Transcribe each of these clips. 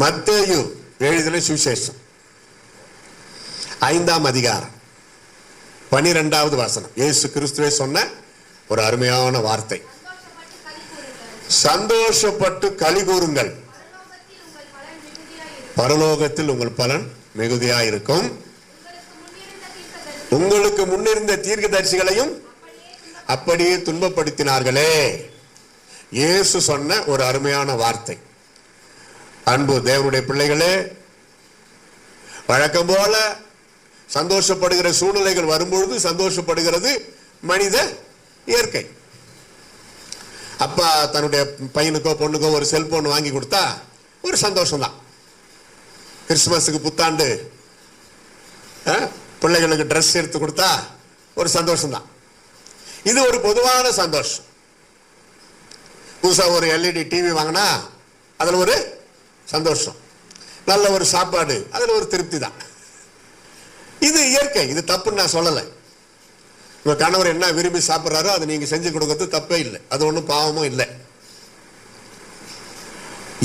மத்தேயு எழுதின சுவிசேஷம் 5ஆம் அதிகாரம் 12வது வசனம். இயேசு கிறிஸ்துவே சொன்ன ஒரு அருமையான வார்த்தை. சந்தோஷப்பட்டு களி கூறுங்கள், பரலோகத்தில் உங்கள் பலன் மிகுதியாயிருக்கும். உங்களுக்கு முன்னிருந்த தீர்க்கதரிசிகளையும் அப்படியே துன்பப்படுத்தினார்களே. இயேசு சொன்ன ஒரு அருமையான வார்த்தை. அன்பு தேவனுடைய பிள்ளைகளே, வழக்கம் போல சந்தோஷப்படுகிற சூழ்நிலைகள் வரும்பொழுது சந்தோஷப்படுகிறது மனித இயற்கை. அப்பா தன்னுடைய பையனுக்கோ பொண்ணுக்கோ ஒரு செல்போன் வாங்கி கொடுத்தா ஒரு சந்தோஷம் தான். கிறிஸ்துமஸுக்கு புத்தாண்டு பிள்ளைகளுக்கு ட்ரெஸ் எடுத்து கொடுத்தா ஒரு சந்தோஷம் தான். இது ஒரு பொதுவான சந்தோஷம். புதுசா ஒரு எல்இடி டிவி வாங்கினா அதுல ஒரு சந்தோஷம், நல்ல ஒரு சாப்பாடு, அதுல ஒரு திருப்தி தான். இது இயற்கை, இது தப்புன்னு நான் சொல்லலை. உங்க கணவர் என்ன விரும்பி சாப்பிட்றாரோ அதை நீங்க செஞ்சு கொடுக்கறது தப்பே இல்லை, அது ஒன்றும் பாவமும் இல்லை.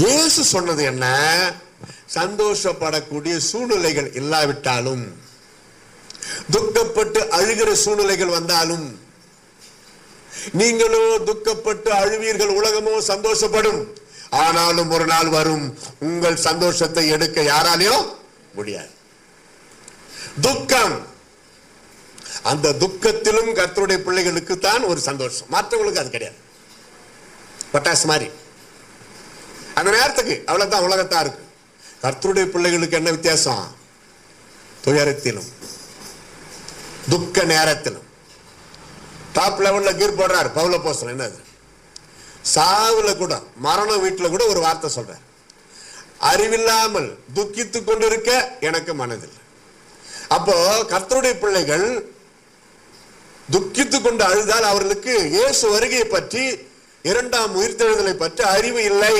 இயேசு சொன்னது என்ன? சந்தோஷப்படக்கூடிய சூழ்நிலைகள் இல்லாவிட்டாலும், துக்கப்பட்டு அழுகிற சூழ்நிலைகள் வந்தாலும், நீங்களோ துக்கப்பட்டு அழுவீர்கள், உலகமோ சந்தோஷப்படும். ஆனாலும் ஒரு நாள் வரும், உங்கள் சந்தோஷத்தை எடுக்க யாராலையும் முடியாது. துக்கம், அந்த துக்கத்திலும் கர்த்தருடைய பிள்ளைகளுக்கு தான் ஒரு சந்தோஷம், மற்றவங்களுக்கு அது கிடையாது. பட்டாசு மாதிரி அந்த நேரத்துக்கு அவ்வளவுதான், உலகத்தான் இருக்கு. கர்த்தருடைய பிள்ளைகளுக்கு என்ன வித்தியாசம்? துயரத்திலும் துக்க நேரத்திலும் டாப் லெவல்ல கீர் போடுறாரு பவுல போஸ்தலன். என்னது? சாவுல கூட, மரண வீட்டுல கூட ஒரு வார்த்தை சொல்றார், அறிவில்லாமல் துக்கித்துக் கொண்டிருக்க எனக்கு மனதில்லை. அப்போ கர்த்தருடைய பிள்ளைகள் துக்கித்துக் கொண்டு அழுதால் அவர்களுக்கு இயேசு வருகையை பற்றி, 2ஆம் உயிர்த்தெழுதலை பற்றி அறிவு இல்லை.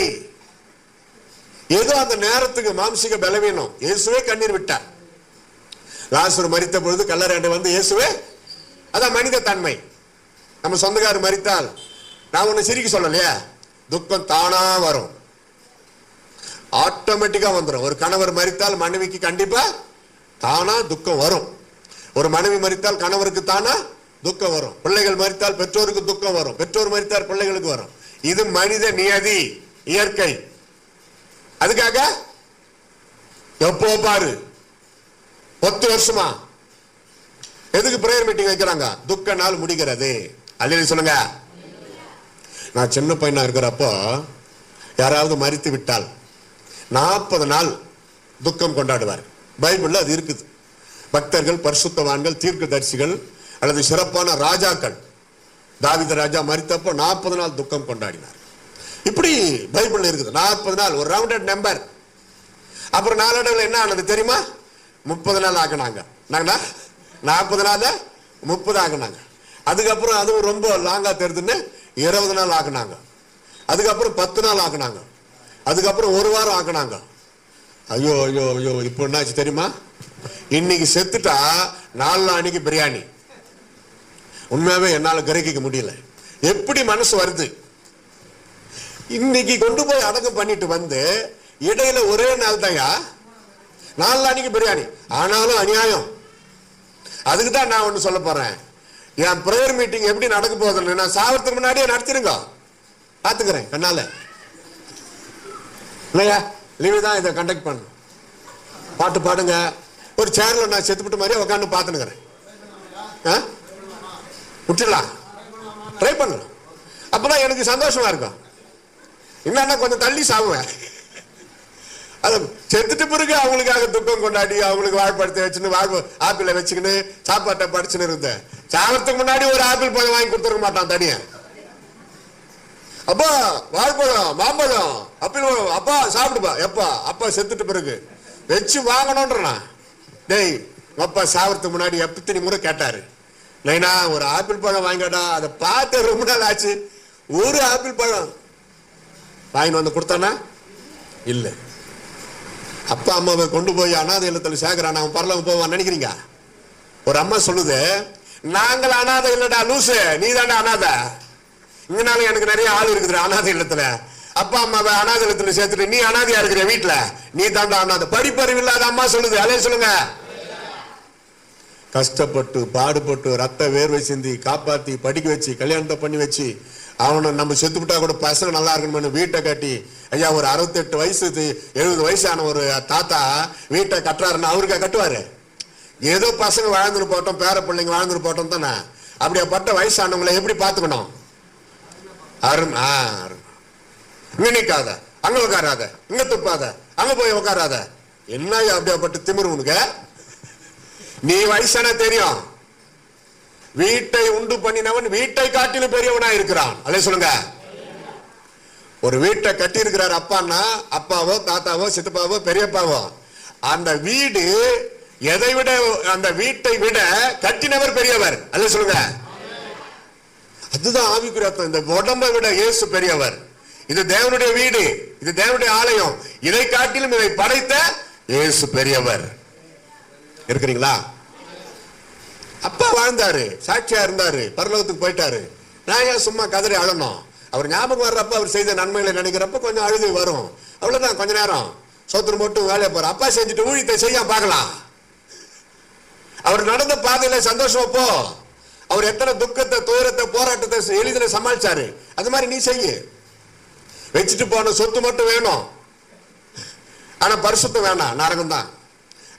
ஏதோ அந்த நேரத்துக்கு மாம்சிக பலவீனம். இயேசுவே கண்ணீர் விட்டார். லாசரு மரித்த பொழுது கல்லறையாண்டு வந்து இயேசுவே, அதான் மனித தன்மை. நம்ம சொந்தக்காரர் மரித்தால் நான் ஒண்ணு சிரிக்க சொல்லலையா, துக்கம் தானா வரும், ஆட்டோமேட்டிக்கா வந்துடும். ஒரு கணவர் மரித்தால் மனைவிக்கு கண்டிப்பா தானா துக்கம் வரும். ஒரு மனைவி மரித்தால் கணவருக்கு தானா துக்கம் வரும். பிள்ளைகள் மரித்தால் பெற்றோருக்கு துக்கம் வரும். பெற்றோர் மரித்தால் பிள்ளைகளுக்கு வரும். இது மனித நியதி, இயற்கை. அதுக்காக எப்போ பாரு 10 வருஷமா எதுக்கு பிரேயர் மீட்டிங் வைக்கிறாங்க? துக்க நாள் முடிகிறது. அல்லேலூயா சொல்லுங்க. நான் சின்ன பையனா இருக்கிறப்போ யாராவது மரித்து விட்டால் 40 நாள் துக்கம் கொண்டாடுவார். பைபிள்ல அது இருக்குது. பக்தர்கள், பரிசுத்தவான்கள், தீர்க்கதரிசிகள் அல்லது சிறப்பான ராஜாக்கள், தாவீது ராஜா மரித்தப்போ 40 நாள் துக்கம் கொண்டாடினார். இப்படி பைபிள்ல இருக்குது. 40 நாள் ஒரு ரவுண்டட் நம்பர். அப்புறம் நாளடைவில் என்ன ஆனது தெரியுமா? 30 நாள் ஆகினாங்க. 40 நாள் 30 ஆகினாங்க. அதுக்கப்புறம் அதுவும் ரொம்ப லாங்கா தெரியுதுன்னு 20 நாள் ஆகினாங்க. அதுக்கப்புறம் 10 நாள் ஆகினாங்க. அதுக்கப்புறம் 1 வாரம் ஆகினாங்க. ஐயோ ஐயோ ஐயோ, இப்போ என்னாச்சு தெரியுமா? இன்னைக்கு செத்துட்டா 4 நாளைக்கு பிரியாணி. உண்மையாவே என்னால கிரகிக்க முடியல, எப்படி மனசு வருது. இன்னைக்கு கொண்டு போய் அடக்கம் பண்ணிட்டு வந்து இடையில ஒரே நாள் தாயா 4 நாளைக்கு பிரியாணி. ஆனாலும் அநியாயம். அதுக்கு தான் நான் ஒண்ணு சொல்ல போறேன். என் பிரேயர் மீட்டிங் எப்படி நடக்க போகுதுன்னு நான் சாவறதுக்கு முன்னாடியே நடத்திருங்க, பாத்துக்கிறேன் கண்ணால. இல்லையா, லீவு தான் இதை கண்டக்ட் பண்ண. பாட்டு பாடுங்க, ஒரு சேர்ல நான் செத்துப்பிட்டு மாதிரியே உட்காந்து பாத்துனுக்கிறேன். விட்டுலாம், ட்ரை பண்ணலாம். அப்பதான் எனக்கு சந்தோஷமா இருக்கும். என்னன்னா கொஞ்சம் தள்ளி சாவுவேன். அது செத்துட்டு பிறகு அவங்களுக்காக துக்கம் கொண்டாடி அவங்களுக்கு வாழைப்பழத்தை வச்சுன்னு ஆப்பிள வச்சுக்கின்னு சாப்பாட்டை படிச்சுன்னு இருந்தேன். சாவறதுக்கு முன்னாடி ஒரு ஆப்பிள் பழம் வாங்கி கொடுத்துருக்க மாட்டான் தனியா. அப்பா வாழைப்பழம், மாம்பழம், ஆப்பிள் பழம், அப்பா சாப்பிடுப்பா. எப்பா? அப்பா செத்துட்டு பிறகு வச்சு வாங்கணும்ன்றா. டேய், அப்பா சாவறதுக்கு முன்னாடி எத்தனை முறை கேட்டாரு, நைனா ஒரு ஆப்பிள் பழம் வாங்கிடா. அதை பார்த்து ரொம்ப நாள் ஆச்சு. ஒரு ஆப்பிள் பழம் வாங்கிட்டு வந்து கொடுத்தானா? இல்ல. அப்பா அம்மாவை கொண்டு போய் அனாதை இல்லத்தில் சேர்க்கிறான், அவன் பரலோகம் போவான் நினைக்கிறீங்க? ஒரு அம்மா சொல்லுது, நாங்கள் அனாதை இல்லடா லூசு, நீ தானே அனாதை. இங்கனால எனக்கு நிறைய ஆள் இருக்குது அனாதை இல்லத்துல. அப்பா அம்மாவை அனாதலத்துல சேர்த்துட்டு நீ அனாதையா இருக்கிற வீட்டுல, நீ தாண்டா அனாதை. படிப்பறிவு இல்லாத அம்மா சொல்லுது, அதே சொல்லுங்க. கஷ்டப்பட்டு பாடுபட்டு ரத்த வேர்வை சிந்தி காப்பாத்தி படிக்க வச்சு கல்யாணத்தை பண்ணி வச்சு அவனை நம்ம செத்துவிட்டா கூட பசங்க நல்லா இருக்கணும்னு வீட்டை கட்டி, ஐயா ஒரு 68 வயசு 70 வயசான ஒரு தாத்தா வீட்டை கட்டுறாருன்னா அவருக்கா கட்டுவாரு? ஏதோ பசங்க வாழ்ந்துட்டு போட்டோம், பேர பிள்ளைங்க வாழ்ந்துட்டு போட்டோம் தானே. அப்படியாப்பட்ட வயசானவங்களை எப்படி பார்த்துக்கணும்? இங்க நிக்காத, அங்க உட்காராத, இங்க துப்பாத, அங்க போய் உட்காராத. என்ன அப்படியாப்பட்ட திமிரு உனக்கு? நீ வயசான தெரியும், வீட்டை உண்டு பண்ணினவன் வீட்டை காட்டிலும் பெரியவனா இருக்கிறான். அல்ல சொல்லுங்க. ஒரு வீட்டை கட்டி இருக்கிறார் அப்பான்னா, அப்பாவோ தாத்தாவோ சித்தப்பாவோ பெரியப்பாவோ, அந்த வீடு எதை விட, அந்த வீட்டை விட கட்டினவர் பெரியவர். அல்ல சொல்லுங்க. அதுதான் ஆவிக்குரிய அர்த்தம். இந்த உடம்பை விட இயேசு பெரியவர். இது தேவனுடைய வீடு, இது தேவனுடைய ஆலயம். இதை காட்டிலும் இதை படைத்த இயேசு பெரியவர். இருக்கிறீங்களா? அப்பா வாழ்ந்தாரு, சாட்சியா இருந்தாரு, பரலோகத்துக்கு போயிட்டாரு. நான் ஏன் சும்மா கதறி அழணும்? அவர் ஞாபகம் வர்றப்ப அவர் செய்த நன்மைகளை நினைக்கிறப்ப கொஞ்சம் அழுது வரும், அவ்வளவுதான். கொஞ்ச நேரம் சோத்திரம் போட்டு வேலையை போற. அப்பா செஞ்சுட்டு ஊழியத்தை செய்ய பார்க்கலாம். அவர் நடந்த பாதையில சந்தோஷமா போ. அவர் எத்தனை துக்கத்தை துயரத்தை போராட்டத்தை எளிதில் சமாளிச்சாரு, அது மாதிரி நீ செய்ய. வச்சுட்டு போன சொத்து மட்டும் வேணும், ஆனா பரிசுத்தம் வேணாம், நரகம் தான்.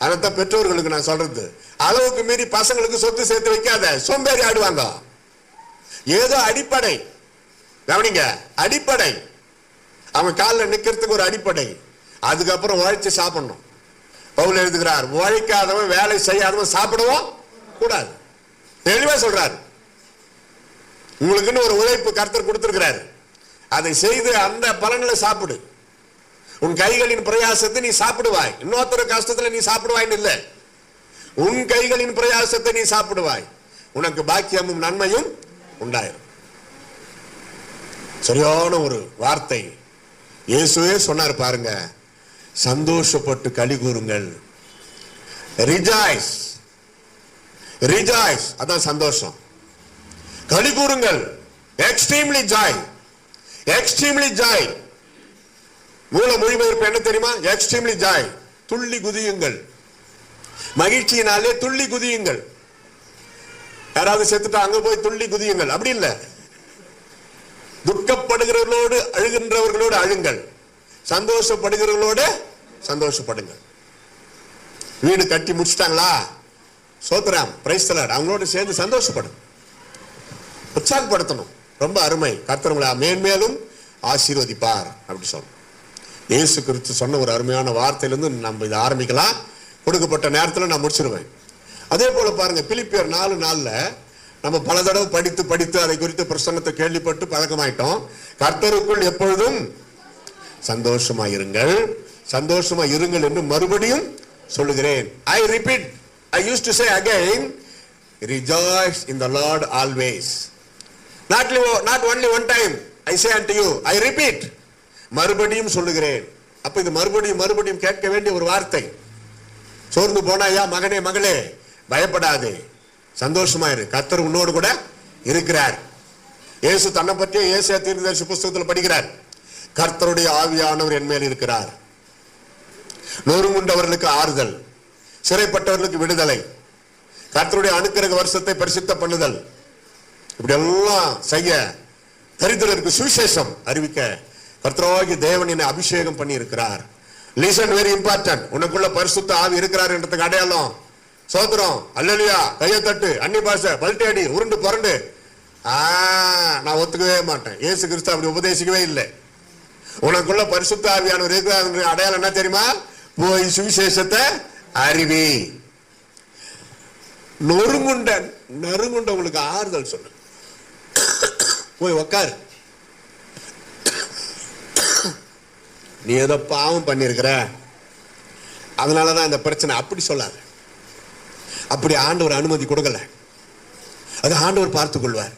அதைத்தான் பெற்றோர்களுக்கு நான் சொல்றது. அளவுக்கு மீறி பசங்களுக்கு சொத்து சேர்த்து வைக்காத, சோம்பேறி ஆடுவாங்க. ஏதோ அடிப்படை கவனிங்க, அடிப்படை. அவன் காலில் நிக்கிறதுக்கு ஒரு அடிப்படை, அதுக்கப்புறம் உழைச்சு சாப்பிடணும். பவுல் எழுதுகிறார், உழைக்காதவன் வேலை செய்யாதவன் சாப்பிடவும் கூடாது. தெளிவா சொல்றாரு. உங்களுக்குன்னு ஒரு உழைப்பு கர்த்தர் கொடுத்திருக்கிறார், அதை செய்து அந்த பலன்களை சாப்பிடு. உன் கைகளின் பிரயாசத்தை நீ சாப்பிடுவாய். இன்னொருத்தர் கஷ்டத்துல நீ சாப்பிடுவாய்ன்னு இல்லை, உன் கைகளின் பிரயாசத்தை நீ சாப்பிடுவாய், உனக்கு பாக்கியமும் நன்மையும் உண்டாயிரும். சரியான ஒரு வார்த்தை இயேசுவே சொன்னார் பாருங்க. சந்தோஷப்பட்டு களி கூறுங்கள். ரிஜாய்ஸ், ரிஜாய்ஸ், அதான் சந்தோஷம். களி கூறுங்கள். Extremely Joy, extremely Joy. மூல மொழிபெயர்ப்பு என்ன தெரியுமா? எக்ஸ்ட்ரீம்லி ஜாய், துள்ளி குதியுங்கள். மகிழ்ச்சியினாலே துள்ளி குதியுங்கள். யாராவது செத்துட்டா அங்க போய் துள்ளி குதியுங்கள், அப்படி இல்லை. துக்கப்படுகிறவர்களோடு அழுகின்றவர்களோடு அழுங்கள், சந்தோஷப்படுகிறவர்களோடு சந்தோஷப்படுங்கள். வீடு கட்டி முடிச்சிட்டாங்களா? சோத்ராம், பிரைஸ் தி லார்ட், அவங்களோட சேர்ந்து சந்தோஷப்படும், உற்சாகப்படுத்தணும். ரொம்ப அருமை. கர்த்தர் உங்களை மேன்மேலும் ஆசீர்வதிப்பார் அப்படி சொல்லணும். இயேசு கிறிஸ்து சொன்ன ஒரு அருமையான வார்த்தையிலிருந்து நம்ம இதை ஆரம்பிக்கலாம். கொடுக்கப்பட்ட நேரத்தில் நான் முடிச்சிருவேன். அதே போல பாருங்க, பிலிப்பியர் 4:4 நம்ம பல தடவை படித்து படித்து அதை குறித்து பிரசங்கத்தை கேள்விப்பட்டு பழக்கமாயிட்டோம். கர்த்தருக்குள் எப்பொழுதும் சந்தோஷமாயிருங்கள், சந்தோஷமாயிருங்கள் என்று மறுபடியும் சொல்லுகிறேன். I repeat, I used to say again, rejoice in the Lord always. Not only one time, I say unto you, I repeat, மறுபடியும் சொல்லுகிறேன். அப்ப இது மறுபடியும் மறுபடியும் கேட்க வேண்டிய ஒரு வார்த்தை. சோர்ந்து போனாயா மகனே மகளே, பயப்படாதே, சந்தோஷமா இரு, கர்த்தர் உன்னோடு கூட இருக்கிறார். இயேசு தன்னை பற்றிய ஏசாயா தீர்க்கதரிசி புத்தகத்தில் படிக்கிறார். கர்த்தருடைய ஆவியானவர் என் மேல் இருக்கிறார், நொறுங்குண்டவர்களுக்கு ஆறுதல், சிறைப்பட்டவர்களுக்கு விடுதலை, கர்த்தருடைய அனுக்கிரக வருஷத்தை பரிசுத்த பண்ணுதல், இப்படி எல்லாம் செய்ய, தரித்திரருக்கு சுவிசேஷம் அறிவிக்க கர்த்தராகிய தேவன் என்னை அபிஷேகம் பண்ணி இருக்கிறார். Listen, very important. உனக்குள்ள பரிசுத்த ஆவி இருக்கிறார் என்றதுக்கு அடையாளம் சோத்திரம், அல்லேலூயா, கையை தட்டு, அன்னி பாஷை, பல்ட்டி அடி, உருண்டு புரண்டு. நான் ஒத்துக்கவே மாட்டேன். இயேசு கிறிஸ்து அப்படி உபதேசிக்கவே இல்லை. உனக்குள்ள பரிசுத்த ஆவியானவர் இருக்கிறார் அடையாளம் என்ன தெரியுமா? போய் சுவிசேஷத்தை அறிவி. நறுங்குண்ட உங்களுக்கு ஆறுதல் சொல்லு, போய் உக்காரு. நீ ஏதோ பாவம் பண்ணிருக்கிற, அதனாலதான் இந்த பிரச்சனை, அப்படி சொல்லாது. அப்படி ஆண்டவர் அனுமதி கொடுக்கல, அது ஆண்டவர் பார்த்துக் கொள்வார்.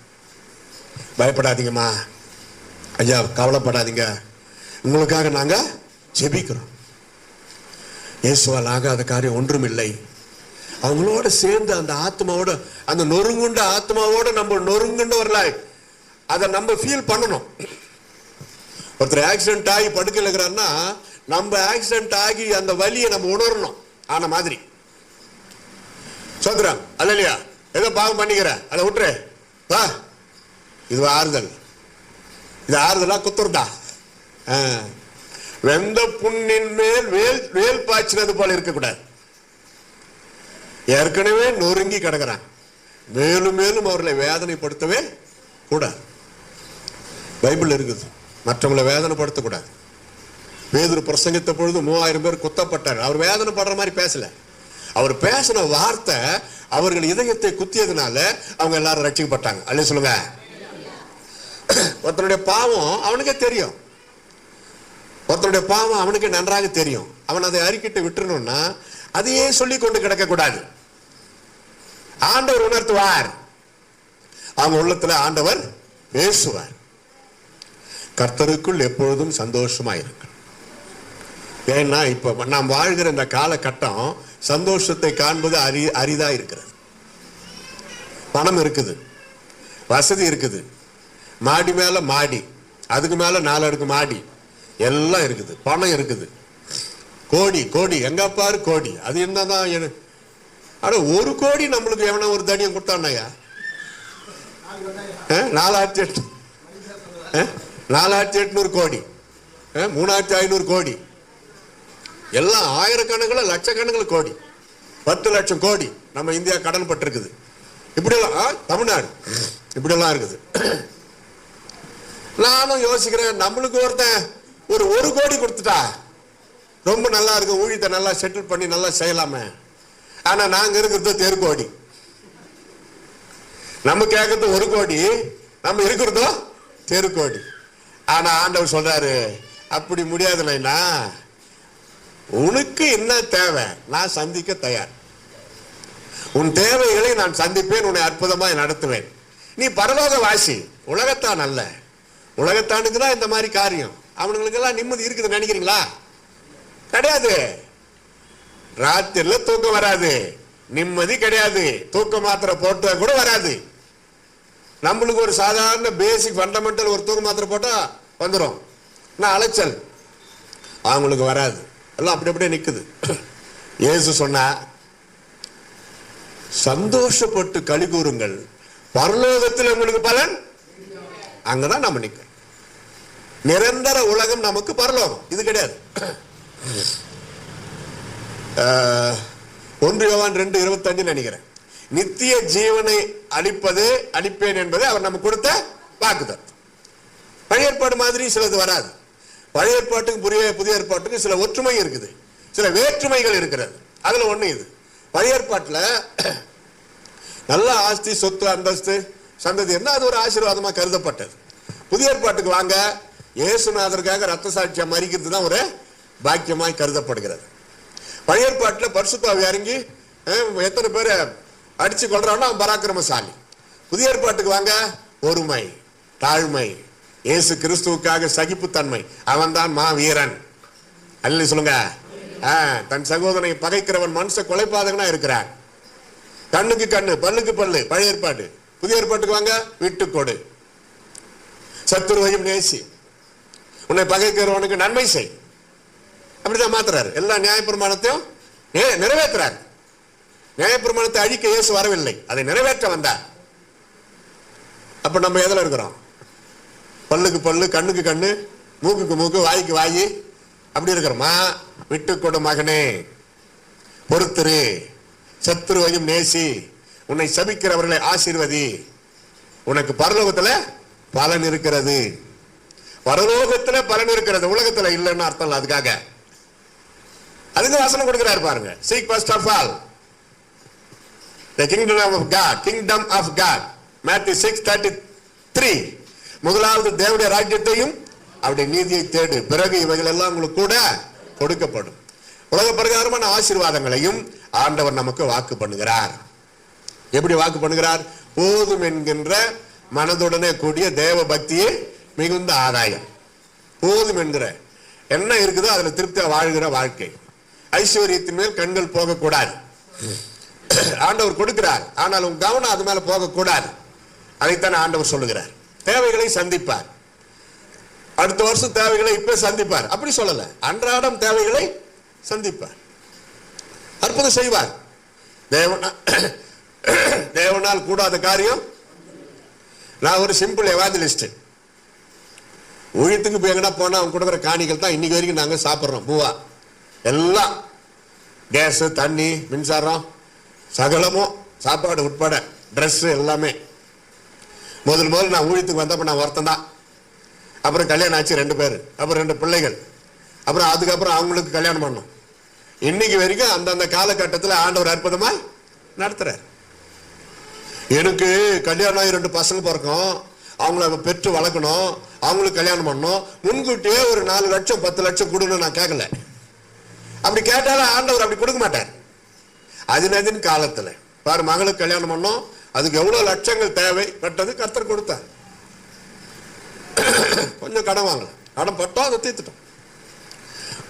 பயப்படாதீங்கம்மா ஐயா, கவலைப்படாதீங்க, உங்களுக்காக நாங்க ஜெபிக்கிறோம். இயேசுவால் ஆகாத காரியம் ஒன்றும் இல்லை. அவங்களோட சேர்ந்து அந்த ஆத்மாவோட, அந்த நொறுங்குண்ட ஆத்மாவோட நம்ம நொறுங்குண்டவர்களாய் அதை நம்ம ஃபீல் பண்ணணும். ஒருத்தர் ஆக்சிடென்ட் ஆகி படுக்கையில் இருக்கிறான்னா நம்ம ஆக்சிடென்ட் ஆகி அந்த வலியை நம்ம உணரணும். ஆன மாதிரி சோதரம் அல்ல இல்லையா, ஏதோ பாவம் பண்ணிக்கிற அதை விட்டுரு வா, இது ஆறுதல். இது ஆறுதலா குத்துறதா? வெந்த புண்ணின் மேல் வேல் பாய்ச்சினது போல இருக்கக்கூடாது. ஏற்கனவே நொறுங்கி கிடக்கிறான், மேலும் மேலும் அவர்களை வேதனைப்படுத்தவே கூடாது. பைபிள் இருக்குது, மற்றவங்களை வேதனைப்படுத்தக்கூடாது. பேதுரு பிரசங்கித்த பொழுது 3000 பேர் குத்தப்பட்டார். அவர் வேதனைப்படுற மாதிரி பேசல. அவர் பேசின வார்த்தை அவர்கள் இதயத்தை குத்தியதுனால அவங்க எல்லாரும் ரட்சிக்கப்பட்டாங்க. அல்ல சொல்லுங்க. ஒருத்தனுடைய பாவம் அவனுக்கே தெரியும், ஒருத்தனுடைய பாவம் அவனுக்கு நன்றாக தெரியும். அவன் அதை அறிக்கிட்டு விட்டுறணும்னா அதையே சொல்லி கொண்டு கிடக்க கூடாது. ஆண்டவர் உணர்த்துவார், அவங்க உள்ளத்துல ஆண்டவர் பேசுவார். கர்த்தருக்குள் எப்பொழுதும் சந்தோஷமாயிருங்கள். ஏன்னா இப்ப நாம் வாழ்கிற இந்த காலகட்டம் சந்தோஷத்தை காண்பது அரிதா இருக்கிறது. பணம் இருக்குது, வசதி இருக்குது, மாடி மேல மாடி, அதுக்கு மேல 4 அடுக்கு மாடி, எல்லாம் இருக்குது, பணம் இருக்குது, கோடி கோடி எங்க பாரு கோடி. அது என்னதான்? ஆனா 1 கோடி நம்மளுக்கு எவனா ஒரு தடியம் கொடுத்தானையா? 4800 கோடி, 3500 கோடி, எல்லாம் ஆயிரக்கணக்கில் லட்சக்கணக்கில் கோடி, 10 லட்சம் கோடி நம்ம இந்தியா கடன் பட்டிருக்குது. இப்படியெல்லாம் தமிழ்நாடு இப்படியெல்லாம் இருக்குது. நானும் யோசிக்கிறேன், நம்மளுக்கு ஒருத்தன் ஒரு 1 கோடி கொடுத்துட்டா ரொம்ப நல்லா இருக்கு, ஊழியத்தை நல்லா செட்டில் பண்ணி நல்லா செய்யலாமே. ஆனா நாங்க இருக்கிறது தெருக்கோடி, நம்ம கேட்கறது 1 கோடி, நம்ம இருக்கிறதோ தெருக்கோடி. ஆனா ஆண்டவர் சொல்றாரு, அப்படி முடியாதுன்னா உனக்கு என்ன தேவை நான் சந்திக்க தயார், உன் தேவைகளை நான் சந்திப்பேன், உன்னை அற்புதமாய் நடத்துவேன். நீ பரலோக வாசி, உலகத்தான் அல்ல. உலகத்தானுக்கு தான் இந்த மாதிரி காரியம். அவனுங்களுக்கு எல்லாம் நிம்மதி இருக்குதுன்னு நினைக்கிறீங்களா? கிடையாது. ராத்திரில தூக்கம் வராது, நிம்மதி கிடையாது, தூக்க மாத்திரை போட்டா கூட வராது. நம்மளுக்கு ஒரு சாதாரண பேசிக் ஃபண்டமெண்டல் ஒரு தூக்க மாத்திரை போட்டா வந்துடும், நான் அலைச்சல். அவங்களுக்கு வராது, எல்லாம் அப்படி அப்படியே நிக்குது. இயேசு சொன்னா, சந்தோஷப்பட்டு களி கூறுங்கள், பரலோகத்தில் உங்களுக்கு பலன். அங்கதான் நம்ம நிக்க. நிரந்தர உலகம் நமக்கு பரலோகம், இது கிடையாது. 1 யோவான் 2:25 நினைக்கிறேன். நித்திய ஜீவனை அளிப்பேன் என்பதை அவர் நமக்கு கொடுத்த வாக்குத்தத்தம். பழைய ஏற்பாடு மாதிரி சிலது வராது. பழைய ஏற்பாட்டுக்கு புதிய ஏற்பாட்டுக்கு சில ஒற்றுமை இருக்குது, சில வேற்றுமைகள் இருக்கிறது. அதுல ஒண்ணு இது. பழைய ஏற்பாட்டுல நல்ல ஆஸ்தி, சொத்து, அந்தஸ்து, சந்ததி என்ன, அது ஒரு ஆசீர்வாதமா கருதப்பட்டது. புதிய ஏற்பாட்டுக்கு வாங்க, இயேசுநாதருக்காக ரத்த சாட்சியா மரிக்கிறது தான் ஒரு பாக்கியமாய் கருதப்படுகிறது. பழைய ஏற்பாட்டுல பரிசுத்த ஆவி இறங்கி எத்தனை பேரை அடிச்சு கொள்றானோ அவன் பராக்கிரமசாலி. புதிய ஏற்பாட்டுக்கு வாங்க, பொறுமை, தாழ்மை, இயேசு கிறிஸ்துவுக்காக சகிப்புத்தன்மை, அவன் தான் மா வீரன். அல்ல சொல்லுங்க. தன் சகோதரனை பகைக்கிறவன் மனுஷ கொலைபாதகனா இருக்கிறான். கண்ணுக்கு கண்ணு, பல்லுக்கு பல்லு பழைய ஏற்பாடு. புதிய ஏற்பாட்டுக்கு வாங்க, விட்டு கொடு, சத்துருவையும் நேசி, உன்னை பகைக்கிறவனுக்கு நன்மை செய். அப்படிதான் மாத்துறாரு. எல்லா நியாயப்பிரமாணத்தையும் நிறைவேற்றுறாரு. நியாயப்பிரமாணத்தை அழிக்க இயேசு வரவில்லை, அதை நிறைவேற்ற வந்தார். அப்ப நம்ம எதுல இருக்கிறோம்? பல்லுக்கு பல்லு, கண்ணுக்கு கண்ணு, மூக்குக்கு மூக்கு, வாய்க்கு வாயி, அப்படி இருக்கிறோமா? விட்டு கொடு மகனே, பொறுத்துரு, சத்துருவையும் நேசி, உன்னை சபிக்கிறவர்களை ஆசீர்வதி, உனக்கு பரலோகத்துல பலன் இருக்கிறது. பரலோகத்துல பலன் இருக்கிறது, உலகத்துல இல்லைன்னு அர்த்தம் இல்லை. அதுக்கு வசனம் கொடுக்கிறாரு பாருங்க. Seek first of all the kingdom of God, kingdom of God, Matthew 6:33. முதலாவது தேவனுடைய ராஜ்யத்தையும் அவருடைய நீதியை தேடு, பிறகு இவைகள் எல்லாம் உங்களுக்கு கூட கொடுக்கப்படும். உலக பிரகாரமான ஆசீர்வாதங்களையும் ஆண்டவர் நமக்கு வாக்கு பண்ணுகிறார். எப்படி வாக்கு பண்ணுகிறார்? போதும் என்கின்ற மனதுடனே கூடிய தேவ பக்தியே மிகுந்த ஆதாயம். போதும் என்கிற என்ன இருக்குதோ அதுல திருப்தியா வாழ்கிற வாழ்க்கை. ஐஸ்வர்யத்தின் மேல் கண்கள் போகக்கூடாது. ஆண்டவர் கொடுக்கிறார், ஆனால் உங்க கவனம் அது மேல போகக்கூடாது. அதைத்தான் ஆண்டவர் சொல்லுகிறார். தேவைகளை சந்திப்பார். அடுத்த வருஷம் தேவைகளை இப்ப சந்திப்பார். அப்படி சொல்லல, அன்றாடம் தேவைகளை சந்திப்பார், அற்புதம் செய்வார். தேவனால் கூடாத காரியம். நான் ஒரு சிம்பிள் எவாஞ்சலிஸ்ட். ஊழியத்துக்கு எங்கன்னா போனா அவங்க கொடுக்குற காணிகள் தான் இன்னைக்கு வரைக்கும் நாங்க சாப்பிட்றோம். பூவா எல்லாம் கேஸ், தண்ணி, மின்சாரம், சகலமும், சாப்பாடு உட்பட, ட்ரெஸ் எல்லாமே. முதல் நான் ஊழியத்துக்கு வந்தப்ப நான் ஒருத்தன் தான். அப்புறம் கல்யாணம் ஆச்சு 2 பேர், அப்புறம் 2 பிள்ளைகள், அப்புறம் அதுக்கப்புறம் அவங்களுக்கு கல்யாணம் பண்ணோம். இன்னைக்கு வரைக்கும் அந்தந்த காலகட்டத்தில் ஆண்டவர் அற்புதமா நடத்துறார். எனக்கு கல்யாணம் ஆகி 2 பசங்க பிறக்கும், அவங்கள பெற்று வளர்க்கணும், அவங்களுக்கு கல்யாணம் பண்ணணும். முன்கூட்டியே ஒரு 4 லட்சம் 10 லட்சம் கொடுன்னு நான் கேட்கல. அப்படி கேட்டாலும் ஆண்டவர் அப்படி கொடுக்க மாட்டார். அதின் காலத்துல பாரு, மகளுக்கு கல்யாணம் பண்ணோம், அதுக்கு எவ்வளவு லட்சங்கள் தேவை பட்டது கர்த்தர் கொடுத்தார். கொஞ்சம் கடன் வாங்கல, கடன் பட்டோம், அதை தீர்த்துட்டோம்.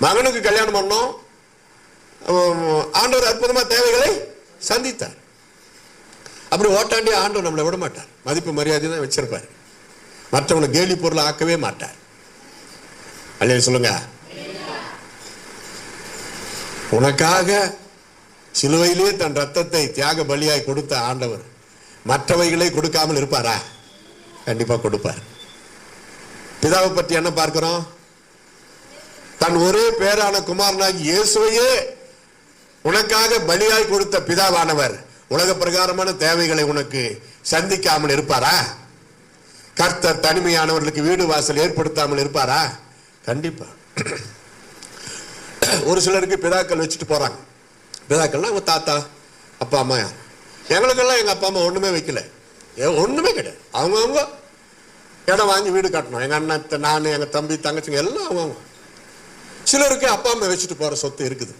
மகனுக்கு கல்யாணம் பண்ணோம், ஆண்டவர் அற்புதமா தேவைகளை சந்தித்தார். அப்படி ஓட்டாண்டி ஆண்டவர் நம்மளை விட மாட்டார். மதிப்பு மரியாதை தான் வச்சிருப்பார். மற்றவங்களை கேலி பொருள் ஆக்கவே மாட்டார். அல்லேலூயா சொல்லுங்க. உனக்காக சிலுவையிலே தன் ரத்தத்தை தியாக பலியாய் கொடுத்த ஆண்டவர் மற்றவைகளை கொடுக்காமல் இருப்பாரா? கண்டிப்பா கொடுப்பார். பிதாவை பற்றி என்ன பார்க்கிறோம்? தன் ஒரே பேரான குமாரனாகி இயேசுவையே உனக்காக பலியாய் கொடுத்த பிதாவானவர் உலக பிரகாரமான தேவைகளை உனக்கு சந்திக்காமல் இருப்பாரா? கர்த்தர் தனிமையானவர்களுக்கு வீடு வாசல் ஏற்படுத்தாமல் இருப்பாரா? கண்டிப்பா. ஒரு சிலருக்கு பிதாக்கள் வச்சுட்டு போறாங்க. பிதாக்கள்னா அவங்க தாத்தா, அப்பா, அம்மா. எங்களுக்கெல்லாம் எங்க அப்பா அம்மா ஒண்ணுமே வைக்கல, ஒண்ணுமே கிடையாது. அவங்கவுங்க இடம் வாங்கி வீடு கட்டணும். எங்க அண்ணன், நான், எங்க தம்பி, தங்கச்சிங்க எல்லாம் அவங்க. சிலருக்கு அப்பா அம்மா வச்சுட்டு போற சொத்து இருக்குது.